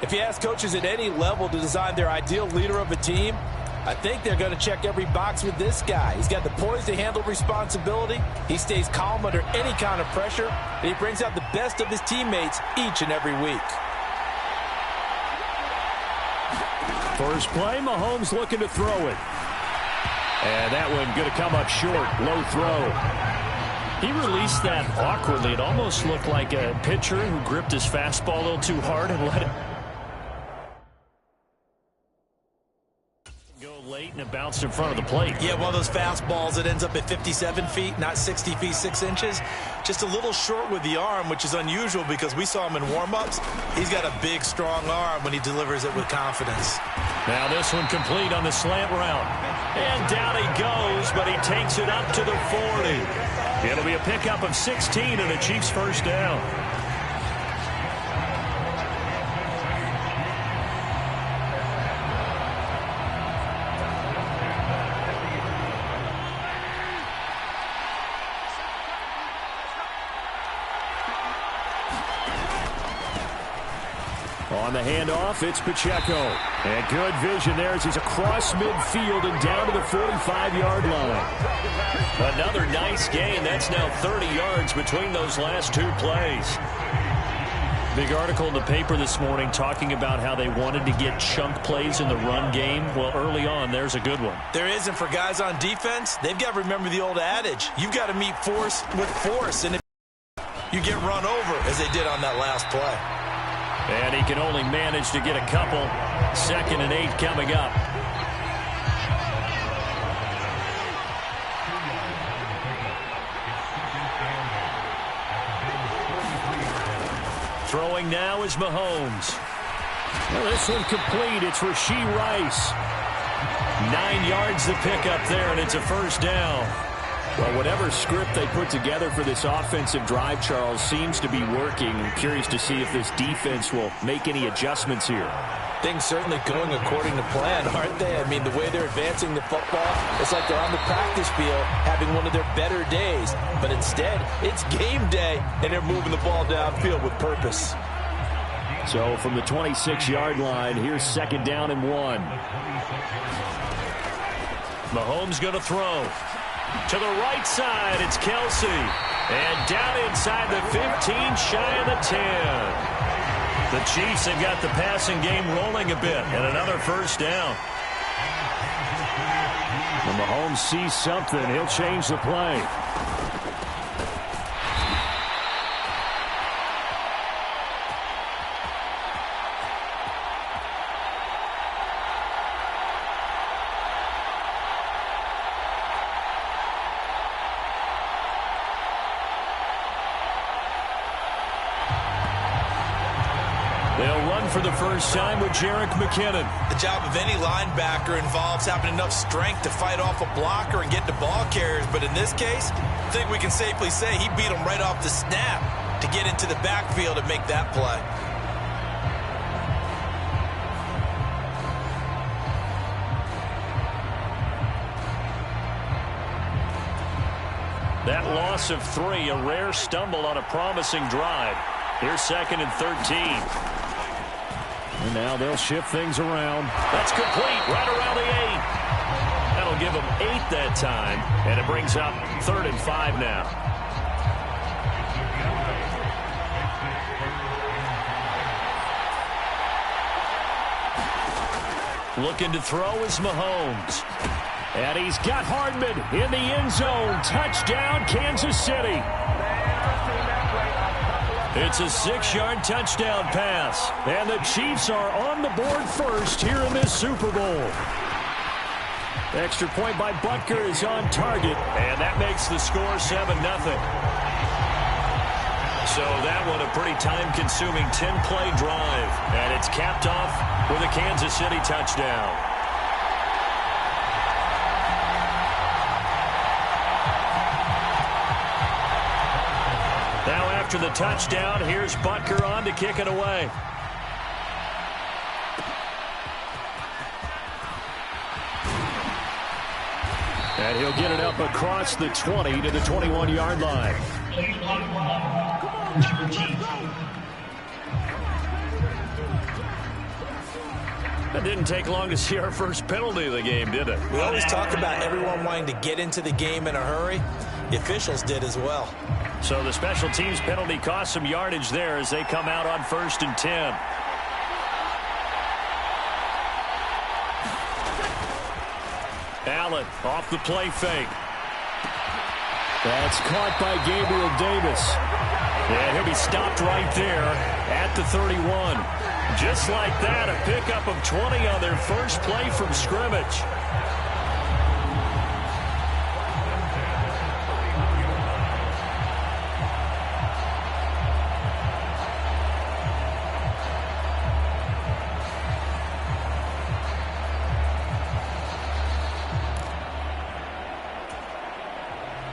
If you ask coaches at any level to design their ideal leader of a team, I think they're going to check every box with this guy. He's got the poise to handle responsibility. He stays calm under any kind of pressure. And he brings out the best of his teammates each and every week. First play, Mahomes looking to throw it. And that one going to come up short. Low throw. He released that awkwardly. It almost looked like a pitcher who gripped his fastball a little too hard and let it go late, and it bounced in front of the plate. Yeah, one of those fastballs that ends up at 57 feet, not 60 feet 6 inches. Just a little short with the arm, which is unusual because we saw him in warm-ups. He's got a big, strong arm when he delivers it with confidence. Now this one complete on the slant route. And down he goes, but he takes it up to the 40. It'll be a pickup of 16 and a Chiefs first down. On the handoff, it's Pacheco. And good vision there as he's across midfield and down to the 45-yard line. Another nice gain. That's now 30 yards between those last two plays. Big article in the paper this morning talking about how they wanted to get chunk plays in the run game. Well, early on, there's a good one. There is, and for guys on defense, they've got to remember the old adage. You've got to meet force with force, and if you get run over, as they did on that last play. And he can only manage to get a couple. 2nd and 8 coming up. Throwing now is Mahomes. Well, this one complete. It's Rashee Rice. 9 yards to pick up there, and it's a first down. Well, whatever script they put together for this offensive drive, Charles, seems to be working. I'm curious to see if this defense will make any adjustments here. Things certainly going according to plan, aren't they? I mean, the way they're advancing the football, it's like they're on the practice field having one of their better days. But instead, it's game day, and they're moving the ball downfield with purpose. So from the 26-yard line, here's 2nd down and 1. Mahomes going to throw. To the right side, it's Kelsey. And down inside the 15, shy of the 10. The Chiefs have got the passing game rolling a bit, and another first down. When Mahomes sees something, he'll change the play. For the first time with Jerick McKinnon. The job of any linebacker involves having enough strength to fight off a blocker and get to ball carriers, but in this case, I think we can safely say he beat him right off the snap to get into the backfield and make that play. That loss of 3, a rare stumble on a promising drive. Here's 2nd and 13. And now they'll shift things around. That's complete right around the 8. That'll give them 8 that time. And it brings up 3rd and 5 now. Looking to throw is Mahomes. And he's got Hardman in the end zone. Touchdown, Kansas City. It's a 6-yard touchdown pass. And the Chiefs are on the board first here in this Super Bowl. Extra point by Butker is on target. And that makes the score 7-0. So that one a pretty time-consuming 10-play drive. And it's capped off with a Kansas City touchdown. Now after the touchdown, here's Butker on to kick it away. And he'll get it up across the 20 to the 21-yard line. It didn't take long to see our first penalty of the game, did it? We always talk about everyone wanting to get into the game in a hurry. The officials did as well. So the special teams penalty cost some yardage there as they come out on 1st and 10. Allen off the play fake. That's caught by Gabriel Davis. And he'll be stopped right there at the 31. Just like that, a pickup of 20 on their first play from scrimmage.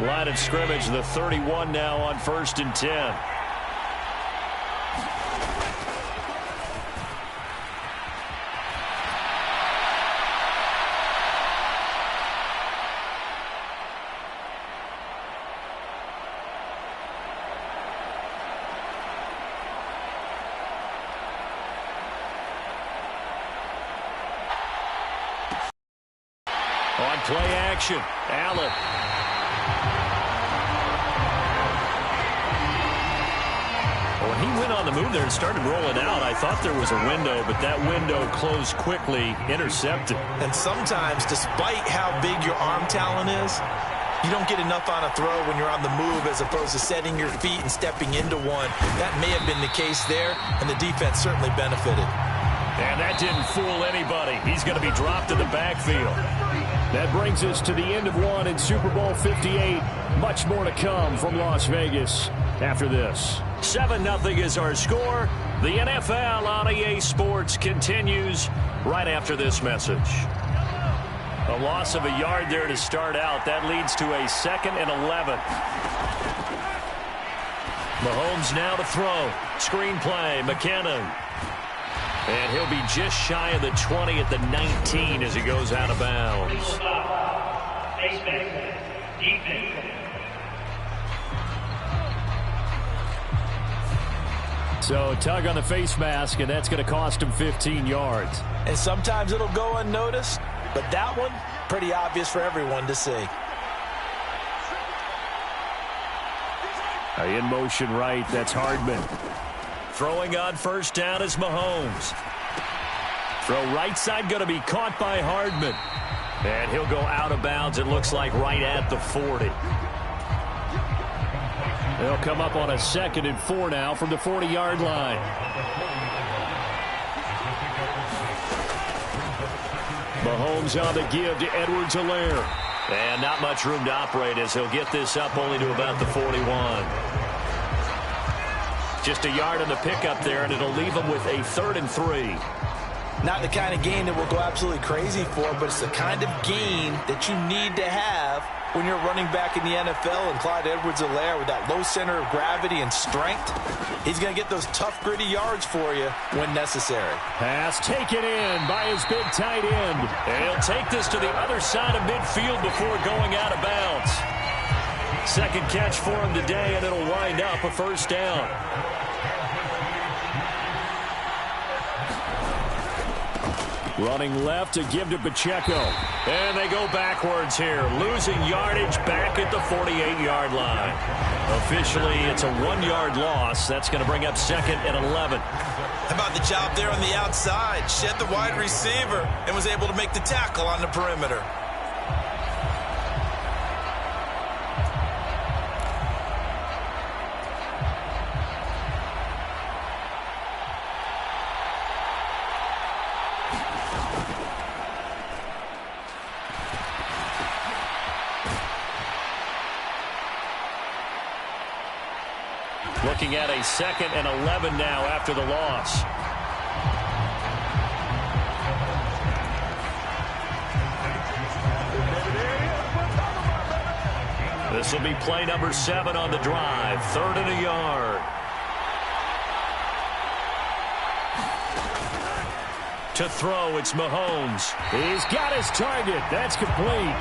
Line of scrimmage, the 31 now on 1st and 10. On play action, Allen. When he went on the move there and started rolling out, I thought there was a window, but that window closed quickly, intercepted. And sometimes, despite how big your arm talent is, you don't get enough on a throw when you're on the move as opposed to setting your feet and stepping into one. That may have been the case there, and the defense certainly benefited. And that didn't fool anybody. He's going to be dropped in the backfield. That brings us to the end of one in Super Bowl 58. Much more to come from Las Vegas after this. 7-0 is our score. The NFL on EA Sports continues right after this message. A loss of a yard there to start out. That leads to a 2nd and 11. Mahomes now to throw. Screen play, McKinnon. And he'll be just shy of the 20 at the 19 as he goes out of bounds. So tug on the face mask, and that's going to cost him 15 yards. And sometimes it'll go unnoticed, but that one, pretty obvious for everyone to see. In motion right, that's Hardman. Throwing on 1st down is Mahomes. Throw right side going to be caught by Hardman. And he'll go out of bounds, it looks like, right at the 40. They'll come up on a 2nd and 4 now from the 40-yard line. Mahomes on the give to Edwards-Helaire. And not much room to operate as he'll get this up only to about the 41. Just a yard on the pickup there, and it'll leave him with a 3rd and 3. Not the kind of gain that we'll go absolutely crazy for, but it's the kind of gain that you need to have when you're running back in the NFL. And Clyde Edwards-Helaire, with that low center of gravity and strength, he's going to get those tough, gritty yards for you when necessary. Pass taken in by his big tight end. And he'll take this to the other side of midfield before going out of bounds. 2nd catch for him today, and it'll wind up a 1st down. Running left to give to Pacheco. And they go backwards here, losing yardage back at the 48-yard line. Officially, it's a 1-yard loss. That's going to bring up 2nd and 11. How about the job there on the outside? Shed the wide receiver and was able to make the tackle on the perimeter. Looking at a 2nd and 11 now after the loss. This will be play number 7 on the drive. 3rd and a yard. To throw, it's Mahomes. He's got his target. That's complete.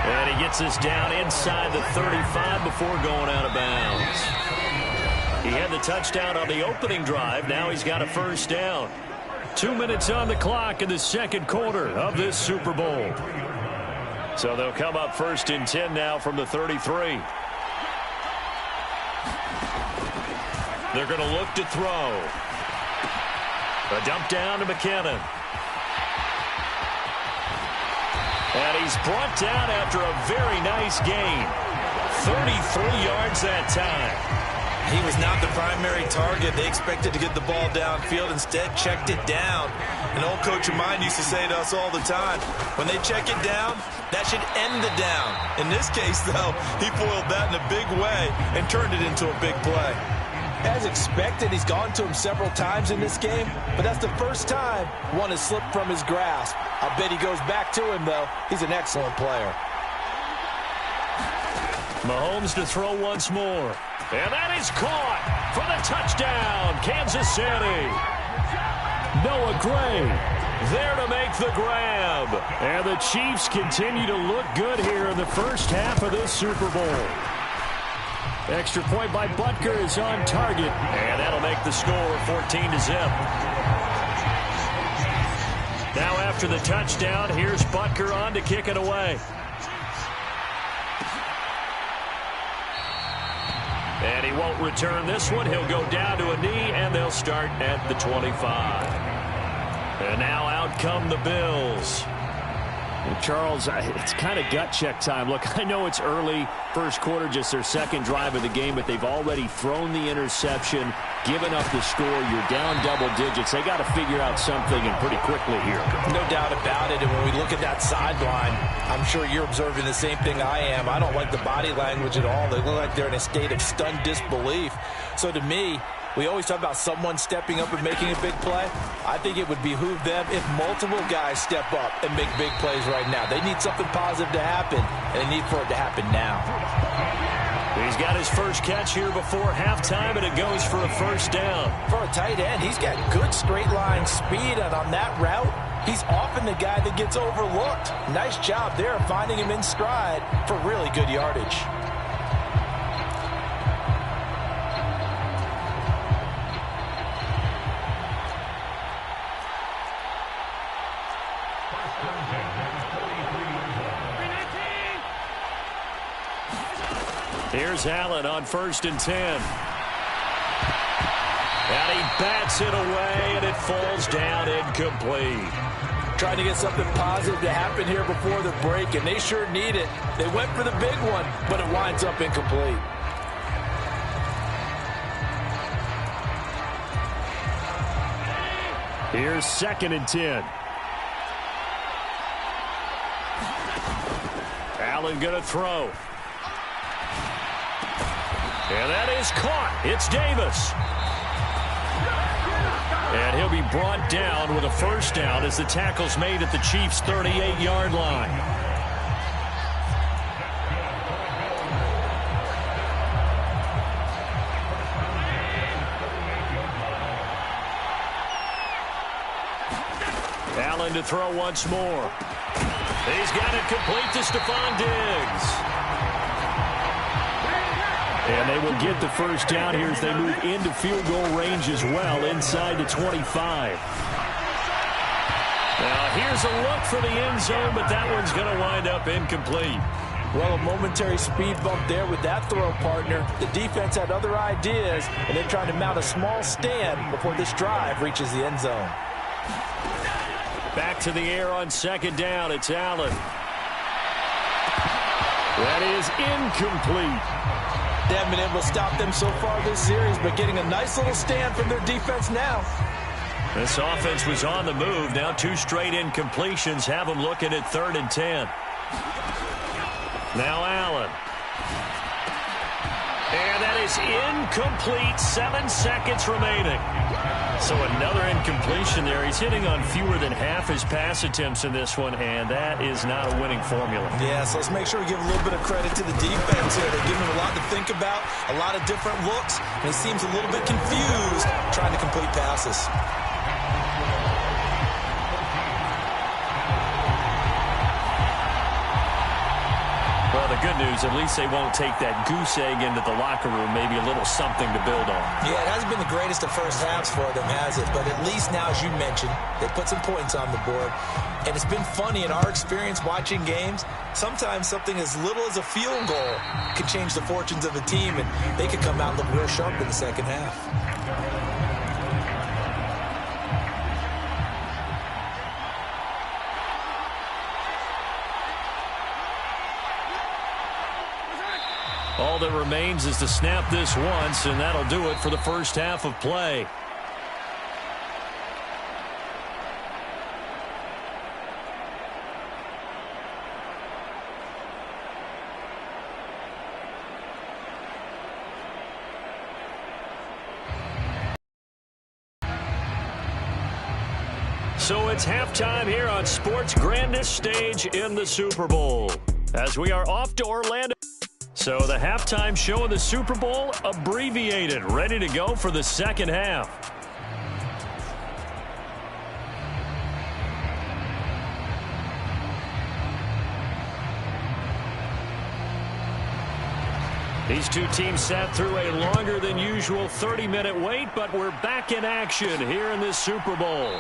And he gets this down inside the 35 before going out of bounds. He had the touchdown on the opening drive. Now he's got a 1st down. 2 minutes on the clock in the second quarter of this Super Bowl. So they'll come up first and 10 now from the 33. They're going to look to throw. A dump down to McKinnon. And he's brought down after a very nice gain. 33 yards that time. He was not the primary target. They expected to get the ball downfield. Instead, checked it down. An old coach of mine used to say to us all the time, when they check it down, that should end the down. In this case, though, he foiled that in a big way and turned it into a big play. As expected, he's gone to him several times in this game, but that's the first time one has slipped from his grasp. I'll bet he goes back to him, though. He's an excellent player. Mahomes to throw once more. And that is caught for the touchdown, Kansas City. Noah Gray there to make the grab. And the Chiefs continue to look good here in the first half of this Super Bowl. Extra point by Butker is on target. And that'll make the score 14-0. Now after the touchdown, here's Butker on to kick it away. And he won't return this one. He'll go down to a knee, and they'll start at the 25. And now out come the Bills. Well, Charles, it's kind of gut check time. Look, I know it's early, first quarter, just their second drive of the game, but they've already thrown the interception, given up the score. You're down double digits. They got to figure out something, and pretty quickly here. No doubt about it. And when we look at that sideline, I'm sure you're observing the same thing I am. I don't like the body language at all. They look like they're in a state of stunned disbelief. So to me, we always talk about someone stepping up and making a big play. I think it would behoove them if multiple guys step up and make big plays right now. They need something positive to happen, and they need for it to happen now. He's got his first catch here before halftime, and it goes for a first down. For a tight end, he's got good straight line speed, and on that route, he's often the guy that gets overlooked. Nice job there finding him in stride for really good yardage. Here's Allen on 1st and 10. And he bats it away, and it falls down incomplete. Trying to get something positive to happen here before the break, and they sure need it. They went for the big one, but it winds up incomplete. Here's 2nd and 10. Allen going to throw. And that is caught. It's Davis. And he'll be brought down with a first down as the tackle's made at the Chiefs' 38-yard line. Allen to throw once more. He's got it complete to Stephon Diggs. And they will get the first down here as they move into field goal range as well, inside the 25. Now here's a look for the end zone, but that one's going to wind up incomplete. Well, a momentary speed bump there with that throw partner. The defense had other ideas, and they're trying to mount a small stand before this drive reaches the end zone. Back to the air on 2nd down. It's Allen. That is incomplete. They haven't been able to stop them so far this series, but getting a nice little stand from their defense now. This offense was on the move. Now 2 straight incompletions have them looking at 3rd and 10. Now Allen. And that is incomplete. 7 seconds remaining. So another incompletion there. He's hitting on fewer than half his pass attempts in this one, and that is not a winning formula. Yeah, so let's make sure we give a little bit of credit to the defense here. They're giving him a lot to think about, a lot of different looks, and he seems a little bit confused trying to complete passes. Well, the the good news, at least they won't take that goose egg into the locker room, maybe a little something to build on. Yeah, it hasn't been the greatest of first halves for them, has it? But at least now, as you mentioned, they put some points on the board. And it's been funny in our experience watching games. Sometimes something as little as a field goal can change the fortunes of a team, and they could come out and look real sharp in the second half. All that remains is to snap this once, and that'll do it for the first half of play. So it's halftime here on sports' grandest stage in the Super Bowl, as we are off to Orlando. So the halftime show of the Super Bowl abbreviated, ready to go for the second half. These two teams sat through a longer than usual 30-minute wait, but we're back in action here in this Super Bowl.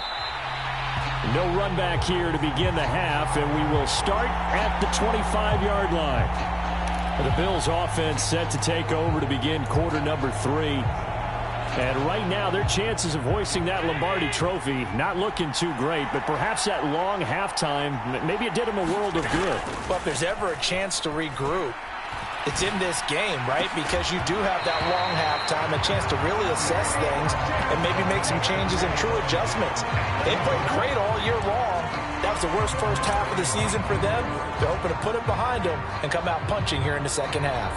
No run back here to begin the half, and we will start at the 25-yard line. The Bills offense set to take over to begin quarter number 3. And right now, their chances of hoisting that Lombardi trophy not looking too great, but perhaps that long halftime, maybe it did them a world of good. But if there's ever a chance to regroup, it's in this game, right? Because you do have that long halftime, a chance to really assess things and maybe make some changes and true adjustments. They played great all year long. That was the worst first half of the season for them. They're hoping to put it behind them and come out punching here in the second half.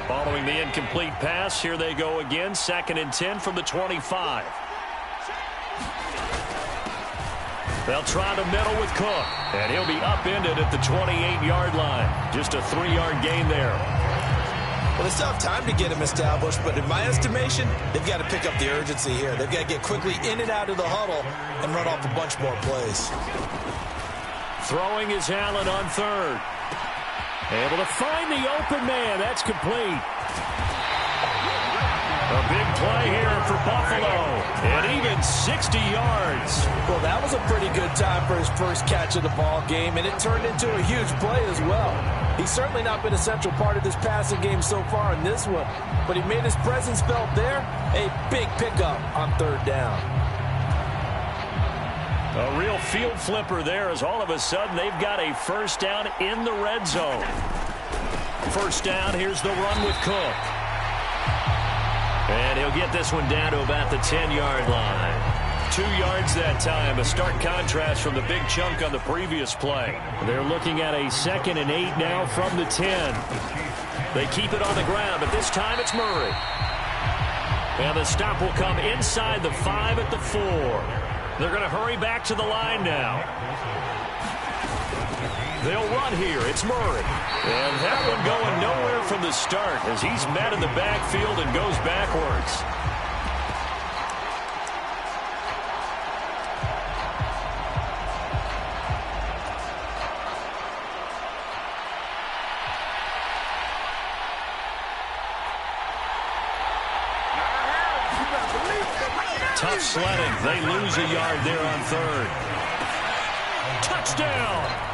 Following the incomplete pass, here they go again. 2nd and 10 from the 25. They'll try the middle with Cook, and he'll be upended at the 28-yard line. Just a 3-yard gain there. Well, they still have time to get him established, but in my estimation, they've got to pick up the urgency here. They've got to get quickly in and out of the huddle and run off a bunch more plays. Throwing is Allen on 3rd. Able to find the open man. That's complete. A big play here for Buffalo, and even 60 yards. Well, that was a pretty good time for his first catch of the ball game, and it turned into a huge play as well. He's certainly not been a central part of this passing game so far in this one, but he made his presence felt there. A big pickup on 3rd down. A real field flipper there, as all of a sudden they've got a first down in the red zone. First down, here's the run with Cook. And he'll get this one down to about the 10-yard line. 2 yards that time, a stark contrast from the big chunk on the previous play. They're looking at a 2nd and 8 now from the 10. They keep it on the ground, but this time it's Murray. And the stop will come inside the 5 at the 4. They're going to hurry back to the line now. They'll run here. It's Murray. And that one going nowhere from the start as he's met in the backfield and goes backwards. Tough sledding. They lose a yard there on 3rd. Touchdown!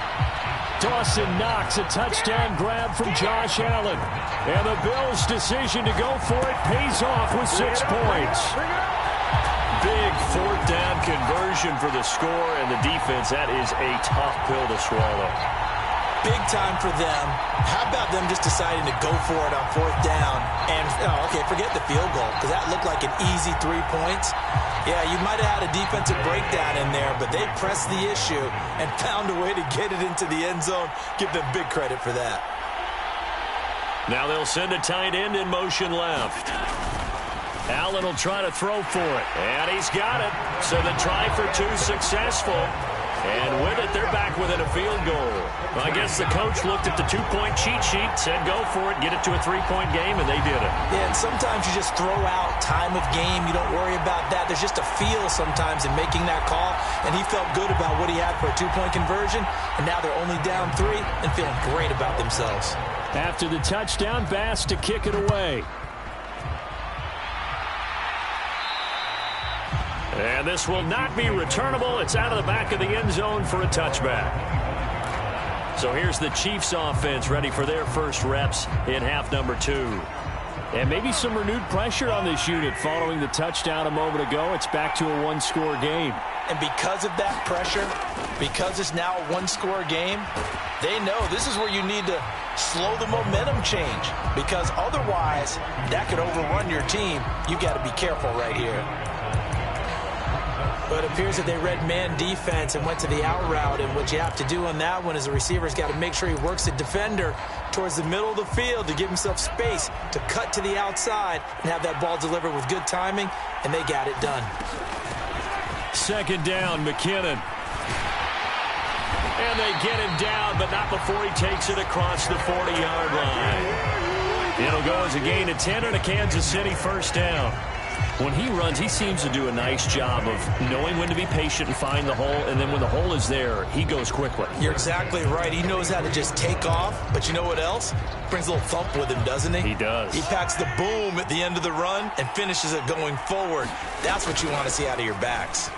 Dawson Knox, a touchdown grab from Josh Allen. And the Bills' decision to go for it pays off with 6 points. Big 4th down conversion for the score, and the defense, that is a tough pill to swallow. Big time for them. How about them just deciding to go for it on 4th down? And, okay, forget the field goal, because that looked like an easy 3 points. Yeah, you might have had a defensive breakdown in there, but they pressed the issue and found a way to get it into the end zone. Give them big credit for that. Now they'll send a tight end in motion left. Allen will try to throw for it, and he's got it. So the try for 2 successful. And with it, they're back within a field goal. Well, I guess the coach looked at the two-point cheat sheet, said go for it, get it to a three-point game, and they did it. Yeah, and sometimes you just throw out time of game. You don't worry about that. There's just a feel sometimes in making that call, and he felt good about what he had for a two-point conversion, and now they're only down 3 and feeling great about themselves. After the touchdown, Bass to kick it away. And this will not be returnable. It's out of the back of the end zone for a touchback. So here's the Chiefs offense ready for their first reps in half number 2. And maybe some renewed pressure on this unit following the touchdown a moment ago. It's back to a one-score game. And because of that pressure, because it's now a one-score game, they know this is where you need to slow the momentum change, because otherwise that could overrun your team. You got to be careful right here. But it appears that they read man defense and went to the out route, and what you have to do on that one is the receiver's got to make sure he works the defender towards the middle of the field to give himself space to cut to the outside and have that ball delivered with good timing, and they got it done. Second down, McKinnon. And they get him down, but not before he takes it across the 40-yard line. It'll go as a gain of 10 and a Kansas City first down. When he runs, he seems to do a nice job of knowing when to be patient and find the hole, and then when the hole is there, he goes quickly. You're exactly right. He knows how to just take off, but you know what else? Brings a little thump with him, doesn't he? He does. He packs the boom at the end of the run and finishes it going forward. That's what you want to see out of your backs.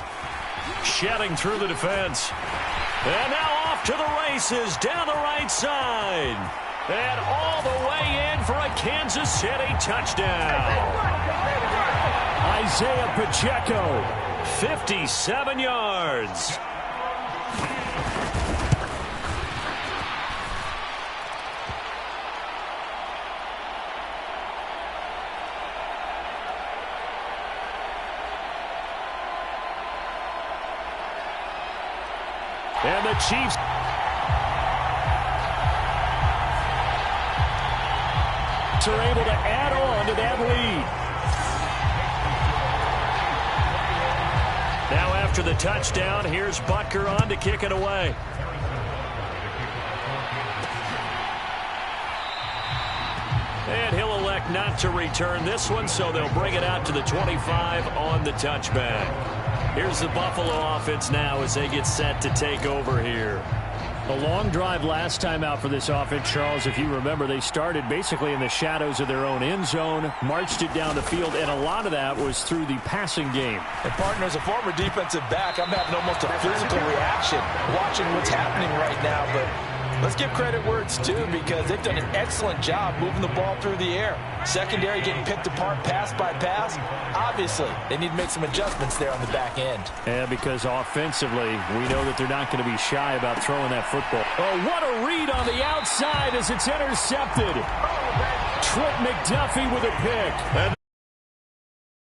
Shedding through the defense. And now off to the races down the right side. And all the way in for a Kansas City touchdown. Isaiah Pacheco, 57 yards. And the Chiefs are able to add on to that lead. Now after the touchdown, here's Butker on to kick it away. And he'll elect not to return this one, so they'll bring it out to the 25 on the touchback. Here's the Buffalo offense now as they get set to take over here. A long drive last time out for this offense, Charles. If you remember, they started basically in the shadows of their own end zone, marched it down the field, and a lot of that was through the passing game. And partner, as a former defensive back, I'm having almost a physical reaction watching what's happening right now. But let's give credit where it's due, because they've done an excellent job moving the ball through the air. Secondary getting picked apart pass by pass. Obviously, they need to make some adjustments there on the back end. Yeah, because offensively, we know that they're not going to be shy about throwing that football. Oh, what a read on the outside as it's intercepted. Trent McDuffie with a pick.